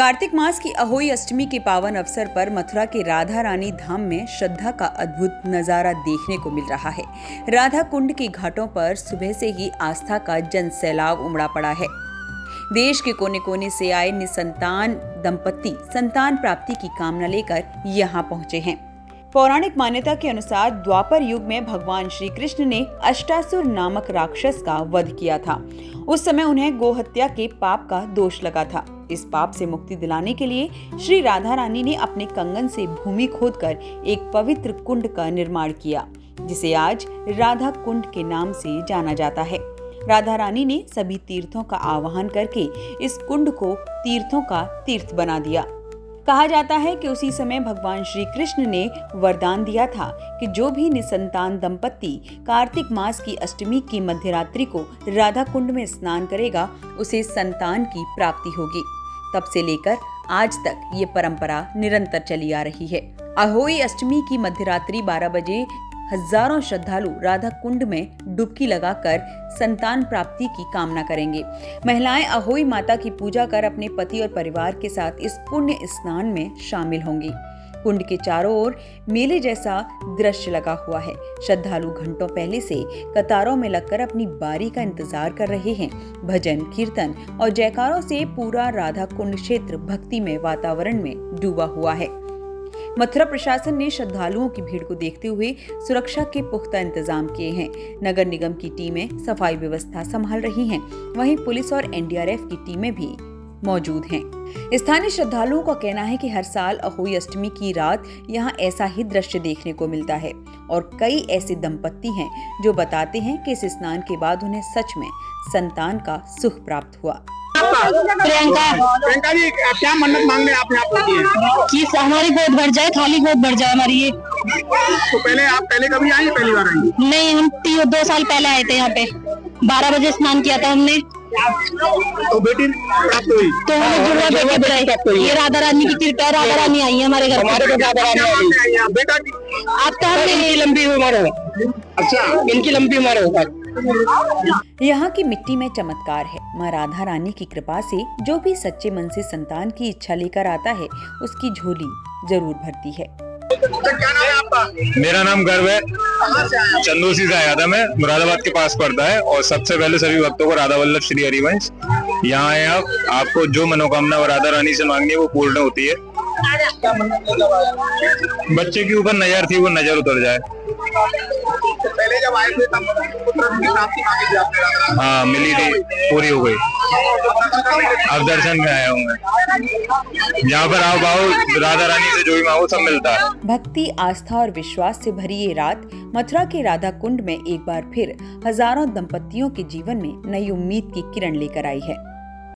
कार्तिक मास की अहोई अष्टमी के पावन अवसर पर मथुरा के राधा रानी धाम में श्रद्धा का अद्भुत नजारा देखने को मिल रहा है। राधा कुंड के घाटों पर सुबह से ही आस्था का जन सैलाब उमड़ा पड़ा है। देश के कोने कोने से आए निसंतान दंपत्ति संतान प्राप्ति की कामना लेकर यहाँ पहुंचे हैं। पौराणिक मान्यता के अनुसार द्वापर युग में भगवान श्री कृष्ण ने अष्टासुर नामक राक्षस का वध किया था। उस समय उन्हें गोहत्या के पाप का दोष लगा था। इस पाप से मुक्ति दिलाने के लिए श्री राधा रानी ने अपने कंगन से भूमि खोदकर एक पवित्र कुंड का निर्माण किया, जिसे आज राधा कुंड के नाम से जाना जाता है। राधा रानी ने सभी तीर्थों का आवाहन करके इस कुंड को तीर्थों का तीर्थ बना दिया। कहा जाता है कि उसी समय भगवान श्री कृष्ण ने वरदान दिया था कि जो भी निसंतान दंपत्ति कार्तिक मास की अष्टमी की मध्यरात्रि को राधा कुंड में स्नान करेगा, उसे संतान की प्राप्ति होगी। तब से लेकर आज तक ये परंपरा निरंतर चली आ रही है। अहोई अष्टमी की मध्यरात्रि 12 बजे हजारों श्रद्धालु राधा कुंड में डुबकी लगाकर संतान प्राप्ति की कामना करेंगे। महिलाएं अहोई माता की पूजा कर अपने पति और परिवार के साथ इस पुण्य स्नान में शामिल होंगी। कुंड के चारों ओर मेले जैसा दृश्य लगा हुआ है। श्रद्धालु घंटों पहले से कतारों में लगकर अपनी बारी का इंतजार कर रहे हैं। भजन, कीर्तन और जयकारों से पूरा राधा कुंड क्षेत्र भक्तिमय वातावरण में डूबा हुआ है। मथुरा प्रशासन ने श्रद्धालुओं की भीड़ को देखते हुए सुरक्षा के पुख्ता इंतजाम किए हैं। नगर निगम की टीमें सफाई व्यवस्था संभाल रही हैं, वहीं पुलिस और एनडीआरएफ की टीमें भी मौजूद हैं। स्थानीय श्रद्धालुओं का कहना है कि हर साल अहोई अष्टमी की रात यहां ऐसा ही दृश्य देखने को मिलता है और कई ऐसे दंपत्ति हैं जो बताते हैं कि इस स्नान के बाद उन्हें सच में संतान का सुख प्राप्त हुआ। प्रियंका जी, क्या मन्नत मांगने आपने कि हमारी गोद भर जाए, खाली गोद भर जाए हमारी ये। तो आप पहले कभी आई, पहली बार आई? नहीं, हम 2 साल पहले आए थे यहाँ पे। 12 बजे स्नान किया था हमने। तो बेटी प्राप्त हुई? तो हमें जुड़वा बेटी बुलाई। ये राधा रानी की कृपा, राधा रानी आई है हमारे घर पे। राधा रानी आई। बेटा आपका इनकी लंबी उम्र हो। अच्छा, इनकी लंबी उम्र होगा। यहाँ की मिट्टी में चमत्कार है। माँ राधा रानी की कृपा से जो भी सच्चे मन से संतान की इच्छा लेकर आता है, उसकी झोली जरूर भरती है। क्या नाम है आपका? मेरा नाम गर्व है। चंदोसी से आया था मैं, मुरादाबाद के पास पड़ता है। और सबसे पहले सभी भक्तों को राधा वल्लभ श्री हरिवंश यहाँ आए। आपको जो मनोकामना राधा रानी से मांगनी है वो पूर्ण होती है। बच्चे के ऊपर नजर थी, वो नजर उतर जाए। तो पहले जब आए थे तब पुत्र की प्राप्ति मांगी थी आपने? हाँ, मिली थी, पूरी हो गई। अब दर्शन में आया हूँ मैं। यहाँ पर आओ, राधा रानी से जो भी मांगो सब मिलता है। भक्ति, आस्था और विश्वास से भरी ये रात मथुरा के राधा कुंड में एक बार फिर हजारों दंपत्तियों के जीवन में नई उम्मीद की किरण लेकर आई है।